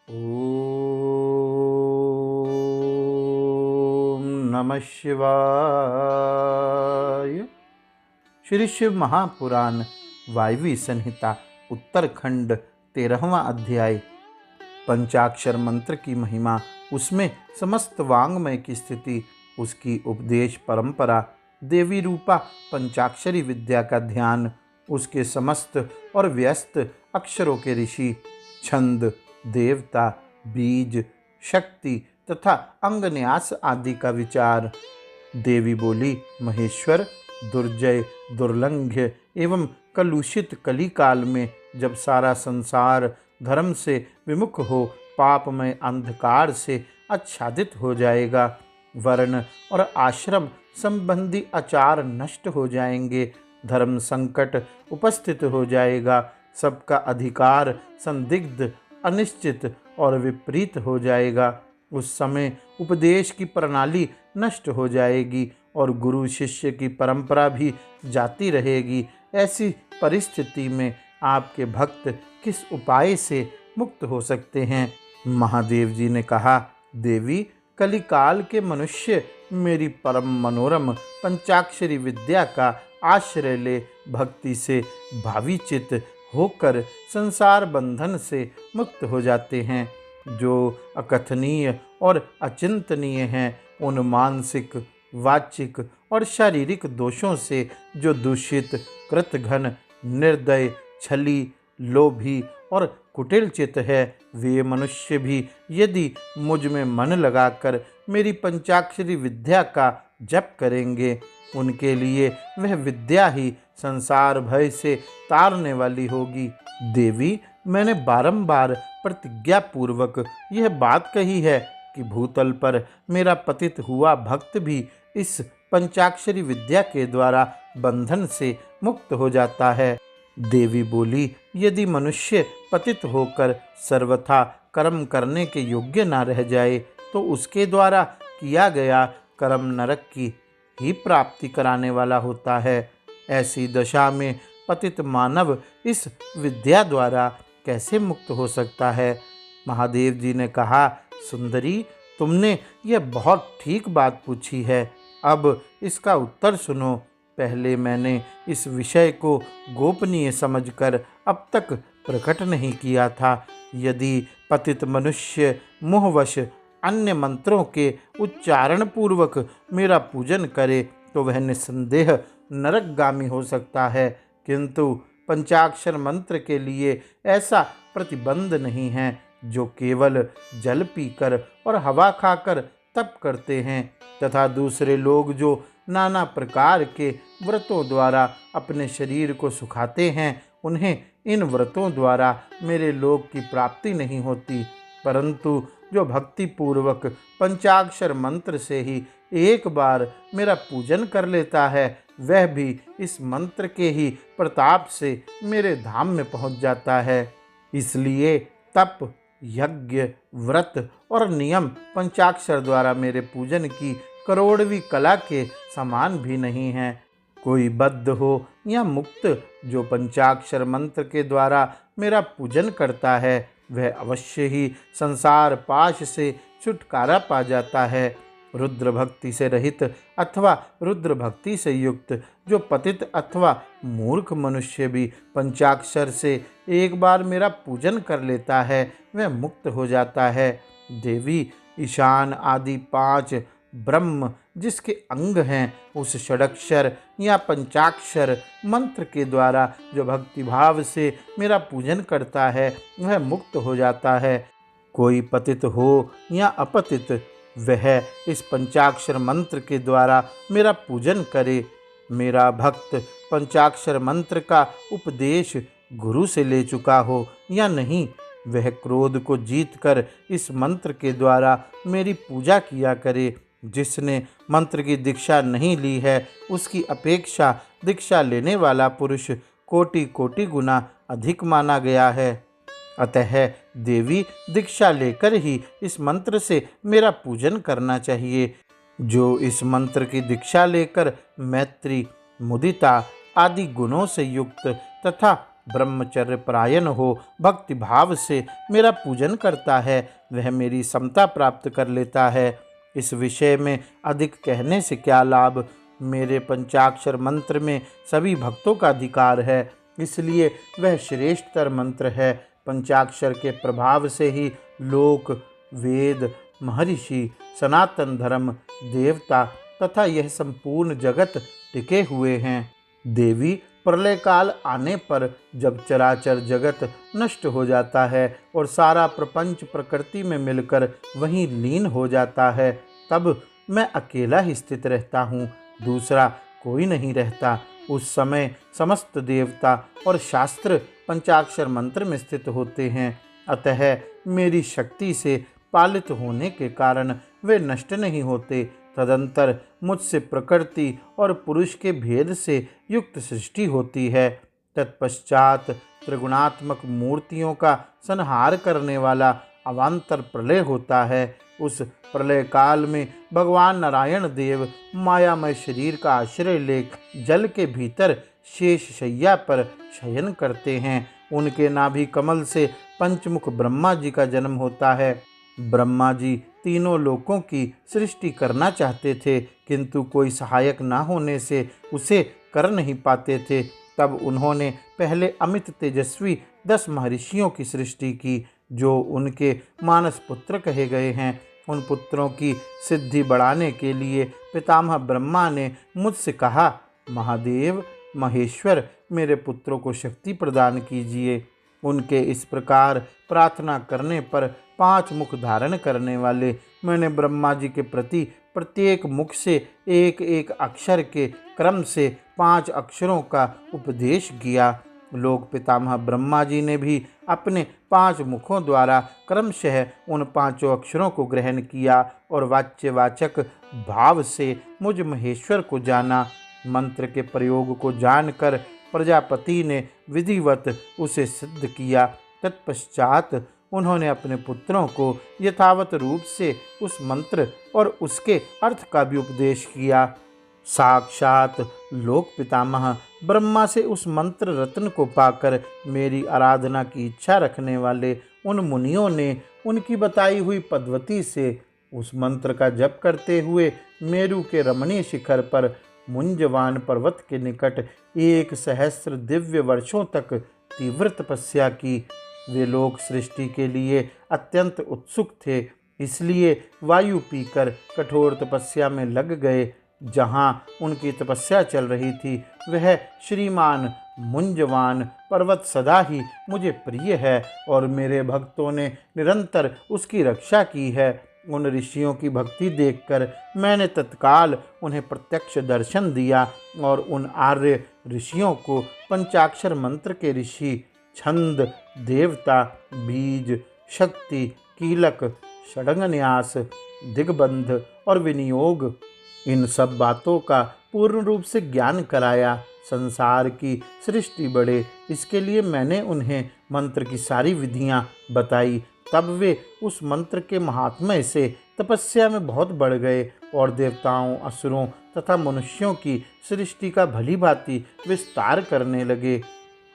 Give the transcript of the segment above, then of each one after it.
ओम नमः शिवाय। श्री शिव महापुराण वायवी संहिता उत्तरखंड 13वां अध्याय। पंचाक्षर मंत्र की महिमा, उसमें समस्त वांग्मय की स्थिति, उसकी उपदेश परंपरा, देवी रूपा पंचाक्षरी विद्या का ध्यान, उसके समस्त और व्यस्त अक्षरों के ऋषि, छंद, देवता, बीज, शक्ति तथा अंगन्यास आदि का विचार। देवी बोली, महेश्वर, दुर्जय, दुर्लंघ्य एवं कलुषित कलिकाल में जब सारा संसार धर्म से विमुख हो पापमय अंधकार से आच्छादित हो जाएगा, वर्ण और आश्रम संबंधी आचार नष्ट हो जाएंगे, धर्म संकट उपस्थित हो जाएगा, सबका अधिकार संदिग्ध, अनिश्चित और विपरीत हो जाएगा, उस समय उपदेश की प्रणाली नष्ट हो जाएगी और गुरु शिष्य की परंपरा भी जाती रहेगी। ऐसी परिस्थिति में आपके भक्त किस उपाय से मुक्त हो सकते हैं? महादेव जी ने कहा, देवी, कलिकाल के मनुष्य मेरी परम मनोरम पंचाक्षरी विद्या का आश्रय ले भक्ति से भाविचित होकर संसार बंधन से मुक्त हो जाते हैं। जो अकथनीय और अचिंतनीय हैं, उन मानसिक, वाचिक और शारीरिक दोषों से जो दूषित, कृतघ्न, निर्दय, छली, लोभी और कुटिलचित है, वे मनुष्य भी यदि मुझ में मन लगाकर मेरी पंचाक्षरी विद्या का जप करेंगे, उनके लिए वह विद्या ही संसार भय से तारने वाली होगी। देवी, मैंने बारंबार प्रतिज्ञा पूर्वक यह बात कही है कि भूतल पर मेरा पतित हुआ भक्त भी इस पंचाक्षरी विद्या के द्वारा बंधन से मुक्त हो जाता है। देवी बोली, यदि मनुष्य पतित होकर सर्वथा कर्म करने के योग्य न रह जाए तो उसके द्वारा किया गया कर्म नरक की ही प्राप्ति कराने वाला होता है। ऐसी दशा में पतित मानव इस विद्या द्वारा कैसे मुक्त हो सकता है? महादेव जी ने कहा, सुंदरी, तुमने यह बहुत ठीक बात पूछी है। अब इसका उत्तर सुनो। पहले मैंने इस विषय को गोपनीय समझकर अब तक प्रकट नहीं किया था। यदि पतित मनुष्य मोहवश अन्य मंत्रों के उच्चारण पूर्वक मेरा पूजन करे तो वह निस्संदेह नरकगामी हो सकता है, किंतु पंचाक्षर मंत्र के लिए ऐसा प्रतिबंध नहीं है। जो केवल जल पीकर और हवा खाकर तप करते हैं तथा दूसरे लोग जो नाना प्रकार के व्रतों द्वारा अपने शरीर को सुखाते हैं, उन्हें इन व्रतों द्वारा मेरे लोक की प्राप्ति नहीं होती, परंतु जो भक्ति पूर्वक पंचाक्षर मंत्र से ही एक बार मेरा पूजन कर लेता है, वह भी इस मंत्र के ही प्रताप से मेरे धाम में पहुंच जाता है। इसलिए तप, यज्ञ, व्रत और नियम पंचाक्षर द्वारा मेरे पूजन की करोड़वीं कला के समान भी नहीं है। कोई बद्ध हो या मुक्त जो पंचाक्षर मंत्र के द्वारा मेरा पूजन करता है, वह अवश्य ही संसार पाश से छुटकारा पा जाता है। रुद्र भक्ति से रहित अथवा रुद्र भक्ति से युक्त जो पतित अथवा मूर्ख मनुष्य भी पंचाक्षर से एक बार मेरा पूजन कर लेता है, वह मुक्त हो जाता है। देवी, ईशान आदि 5 ब्रह्म जिसके अंग हैं, उस षडक्षर या पंचाक्षर मंत्र के द्वारा जो भक्तिभाव से मेरा पूजन करता है, वह मुक्त हो जाता है। कोई पतित हो या अपतित, वह इस पंचाक्षर मंत्र के द्वारा मेरा पूजन करे। मेरा भक्त पंचाक्षर मंत्र का उपदेश गुरु से ले चुका हो या नहीं, वह क्रोध को जीतकर इस मंत्र के द्वारा मेरी पूजा किया करे। जिसने मंत्र की दीक्षा नहीं ली है, उसकी अपेक्षा दीक्षा लेने वाला पुरुष कोटि कोटि गुना अधिक माना गया है। अतः देवी, दीक्षा लेकर ही इस मंत्र से मेरा पूजन करना चाहिए। जो इस मंत्र की दीक्षा लेकर मैत्री, मुदिता आदि गुणों से युक्त तथा ब्रह्मचर्य परायण हो, भक्ति भाव से मेरा पूजन करता है, वह मेरी समता प्राप्त कर लेता है। इस विषय में अधिक कहने से क्या लाभ। मेरे पंचाक्षर मंत्र में सभी भक्तों का अधिकार है, इसलिए वह श्रेष्ठतर मंत्र है। पंचाक्षर के प्रभाव से ही लोक, वेद, महर्षि, सनातन धर्म, देवता तथा यह संपूर्ण जगत टिके हुए हैं। देवी, प्रलय काल आने पर जब चराचर जगत नष्ट हो जाता है और सारा प्रपंच प्रकृति में मिलकर वहीं लीन हो जाता है, तब मैं अकेला ही स्थित रहता हूँ, दूसरा कोई नहीं रहता। उस समय समस्त देवता और शास्त्र पंचाक्षर मंत्र में स्थित होते हैं, अतः मेरी शक्ति से पालित होने के कारण वे नष्ट नहीं होते। तदंतर मुझसे प्रकृति और पुरुष के भेद से युक्त सृष्टि होती है। तत्पश्चात त्रिगुणात्मक मूर्तियों का संहार करने वाला अवान्तर प्रलय होता है। उस प्रलय काल में भगवान नारायण देव मायामय शरीर का आश्रय ले जल के भीतर शेष शैया पर शयन करते हैं। उनके नाभि कमल से पंचमुख ब्रह्मा जी का जन्म होता है। ब्रह्मा जी तीनों लोकों की सृष्टि करना चाहते थे, किंतु कोई सहायक न होने से उसे कर नहीं पाते थे। तब उन्होंने पहले अमित तेजस्वी 10 महर्षियों की सृष्टि की, जो उनके मानस पुत्र कहे गए हैं। उन पुत्रों की सिद्धि बढ़ाने के लिए पितामह ब्रह्मा ने मुझसे कहा, महादेव, महेश्वर, मेरे पुत्रों को शक्ति प्रदान कीजिए। उनके इस प्रकार प्रार्थना करने पर 5 मुख धारण करने वाले मैंने ब्रह्मा जी के प्रति प्रत्येक मुख से एक एक अक्षर के क्रम से 5 अक्षरों का उपदेश किया। लोक पितामह ब्रह्मा जी ने भी अपने 5 मुखों द्वारा क्रमशः उन 5 अक्षरों को ग्रहण किया और वाच्यवाचक भाव से मुझ महेश्वर को जाना। मंत्र के प्रयोग को जानकर प्रजापति ने विधिवत उसे सिद्ध किया। तत्पश्चात उन्होंने अपने पुत्रों को यथावत रूप से उस मंत्र और उसके अर्थ का भी उपदेश किया। साक्षात लोक पितामह ब्रह्मा से उस मंत्र रत्न को पाकर मेरी आराधना की इच्छा रखने वाले उन मुनियों ने उनकी बताई हुई पद्धति से उस मंत्र का जप करते हुए मेरु के रमणीय शिखर पर मुंजवान पर्वत के निकट 1,000 दिव्य वर्षों तक तीव्र तपस्या की। वे लोग सृष्टि के लिए अत्यंत उत्सुक थे, इसलिए वायु पीकर कठोर तपस्या में लग गए। जहाँ उनकी तपस्या चल रही थी वह श्रीमान मुंजवान पर्वत सदा ही मुझे प्रिय है और मेरे भक्तों ने निरंतर उसकी रक्षा की है। उन ऋषियों की भक्ति देखकर मैंने तत्काल उन्हें प्रत्यक्ष दर्शन दिया और उन आर्य ऋषियों को पंचाक्षर मंत्र के ऋषि, छंद, देवता, बीज, शक्ति, कीलक, षडंगन्यास, दिग्बंध और विनियोग, इन सब बातों का पूर्ण रूप से ज्ञान कराया। संसार की सृष्टि बढ़े इसके लिए मैंने उन्हें मंत्र की सारी विधियां बताई। तब वे उस मंत्र के महात्म्य से तपस्या में बहुत बढ़ गए और देवताओं, असुरों तथा मनुष्यों की सृष्टि का भली भांति विस्तार करने लगे।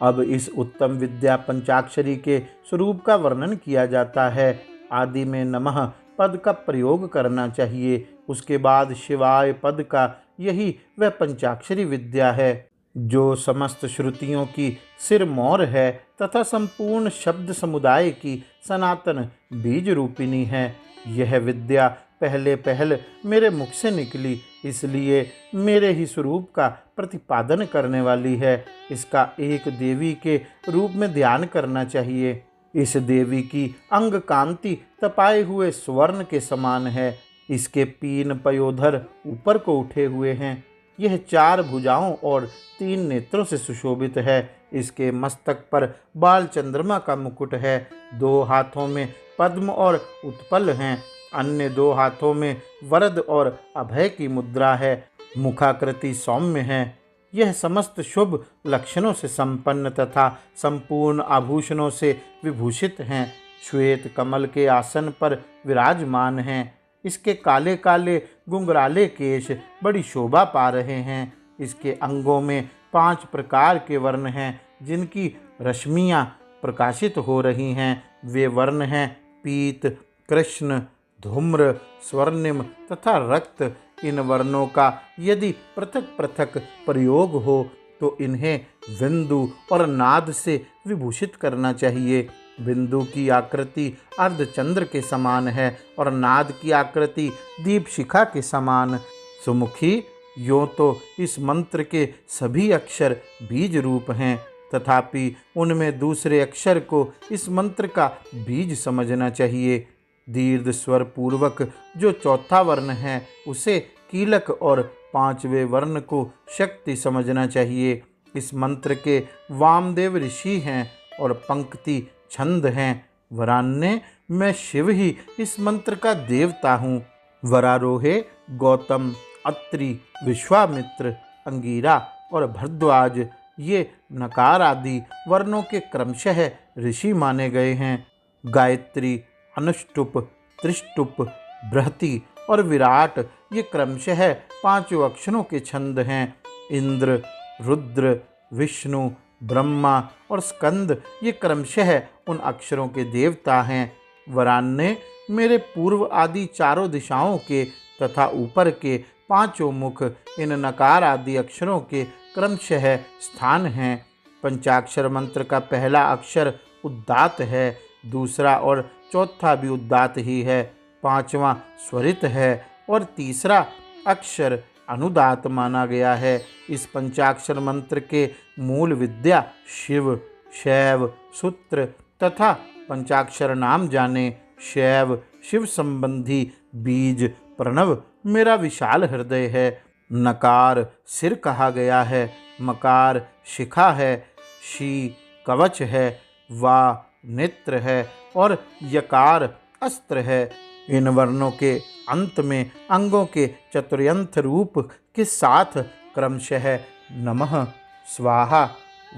अब इस उत्तम विद्या पंचाक्षरी के स्वरूप का वर्णन किया जाता है। आदि में नमः पद का प्रयोग करना चाहिए, उसके बाद शिवाय पद का, यही वह पंचाक्षरी विद्या है जो समस्त श्रुतियों की सिरमौर है तथा संपूर्ण शब्द समुदाय की सनातन बीज रूपिणी है। यह विद्या पहले मेरे मुख से निकली, इसलिए मेरे ही स्वरूप का प्रतिपादन करने वाली है। इसका एक देवी के रूप में ध्यान करना चाहिए। इस देवी की अंग कांति तपाए हुए स्वर्ण के समान है। इसके 3 पयोधर ऊपर को उठे हुए हैं। यह 4 भुजाओं और 3 नेत्रों से सुशोभित है। इसके मस्तक पर बाल चंद्रमा का मुकुट है। 2 हाथों में पद्म और उत्पल हैं। अन्य 2 हाथों में वरद और अभय की मुद्रा है। मुखाकृति सौम्य है। यह समस्त शुभ लक्षणों से संपन्न तथा संपूर्ण आभूषणों से विभूषित हैं। श्वेत कमल के आसन पर विराजमान हैं। इसके काले काले घुंघराले केश बड़ी शोभा पा रहे हैं। इसके अंगों में 5 प्रकार के वर्ण हैं, जिनकी रश्मियाँ प्रकाशित हो रही हैं। वे वर्ण हैं पीत, कृष्ण, धूम्र, स्वर्णिम तथा रक्त। इन वर्णों का यदि पृथक पृथक प्रयोग हो तो इन्हें बिंदु और नाद से विभूषित करना चाहिए। बिंदु की आकृति अर्धचंद्र के समान है और नाद की आकृति दीप शिखा के समान। सुमुखी, यों तो इस मंत्र के सभी अक्षर बीज रूप हैं, तथापि उनमें दूसरे अक्षर को इस मंत्र का बीज समझना चाहिए। दीर्घ स्वर पूर्वक जो चौथा वर्ण है उसे कीलक और पांचवें वर्ण को शक्ति समझना चाहिए। इस मंत्र के वामदेव ऋषि हैं और पंक्ति छंद हैं। वरान्य, मैं शिव ही इस मंत्र का देवता हूँ। वरारोहे, गौतम, अत्रि, विश्वामित्र, अंगिरा और भरद्वाज ये नकार आदि वर्णों के क्रमशः ऋषि माने गए हैं। गायत्री, अनुष्टुप, त्रिष्टुप, बृहति और विराट ये क्रमशः पांचों अक्षरों के छंद हैं। इंद्र, रुद्र, विष्णु, ब्रह्मा और स्कंद ये क्रमशः उन अक्षरों के देवता हैं। वरान्य, मेरे पूर्व आदि चारों दिशाओं के तथा ऊपर के पांचों मुख इन नकार आदि अक्षरों के क्रमशः स्थान हैं। पंचाक्षर मंत्र का पहला अक्षर उदात्त है, दूसरा और चौथा भी उदात्त ही है, पांचवा स्वरित है और तीसरा अक्षर अनुदात माना गया है। इस पंचाक्षर मंत्र के मूल विद्या शिव, शैव, सूत्र तथा पंचाक्षर नाम जाने। शैव, शिव संबंधी बीज प्रणव मेरा विशाल हृदय है। नकार सिर कहा गया है, मकार शिखा है, शी कवच है, वा नेत्र है और यकार अस्त्र है। इन वर्णों के अंत में अंगों के चतुर्यंथ रूप के साथ क्रमशः नमः, स्वाहा,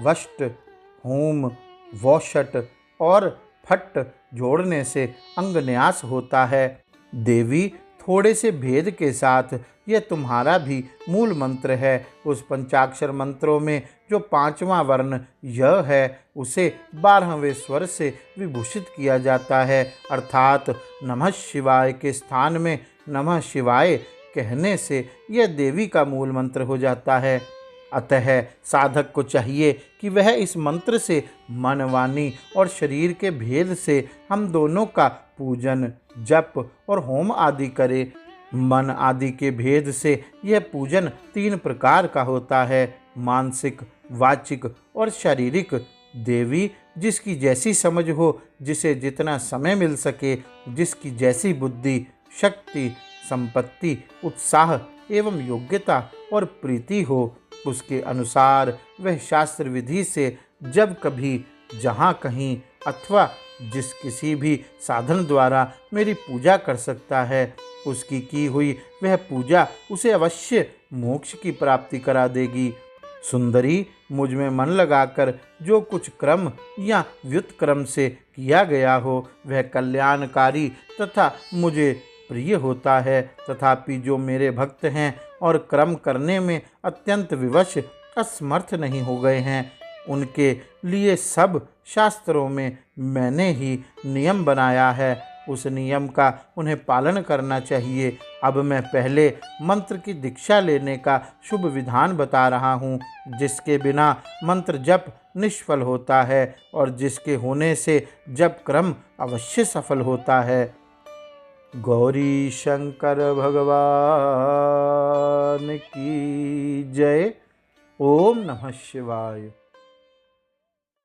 वष्ट, होम, वौषट और फट जोड़ने से अंगन्यास होता है। देवी, थोड़े से भेद के साथ यह तुम्हारा भी मूल मंत्र है। उस पंचाक्षर मंत्रों में जो पांचवा वर्ण य है उसे 12वें स्वर से विभूषित किया जाता है, अर्थात नमः शिवाय के स्थान में नमः शिवाय कहने से यह देवी का मूल मंत्र हो जाता है। अतः साधक को चाहिए कि वह इस मंत्र से मन, वाणी और शरीर के भेद से हम दोनों का पूजन, जप और होम आदि करे। मन आदि के भेद से यह पूजन 3 प्रकार का होता है, मानसिक, वाचिक और शारीरिक। देवी, जिसकी जैसी समझ हो, जिसे जितना समय मिल सके, जिसकी जैसी बुद्धि, शक्ति, संपत्ति, उत्साह एवं योग्यता और प्रीति हो, उसके अनुसार वह शास्त्र विधि से जब कभी, जहाँ कहीं अथवा जिस किसी भी साधन द्वारा मेरी पूजा कर सकता है। उसकी की हुई वह पूजा उसे अवश्य मोक्ष की प्राप्ति करा देगी। सुंदरी, मुझ में मन लगाकर जो कुछ क्रम या व्युत्क्रम से किया गया हो वह कल्याणकारी तथा मुझे प्रिय होता है, तथापि जो मेरे भक्त हैं और क्रम करने में अत्यंत विवश असमर्थ नहीं हो गए हैं, उनके लिए सब शास्त्रों में मैंने ही नियम बनाया है। उस नियम का उन्हें पालन करना चाहिए। अब मैं पहले मंत्र की दीक्षा लेने का शुभ विधान बता रहा हूँ, जिसके बिना मंत्र जप निष्फल होता है और जिसके होने से जप क्रम अवश्य सफल होता है। गौरी शंकर भगवान की जय। ओम नमः शिवाय।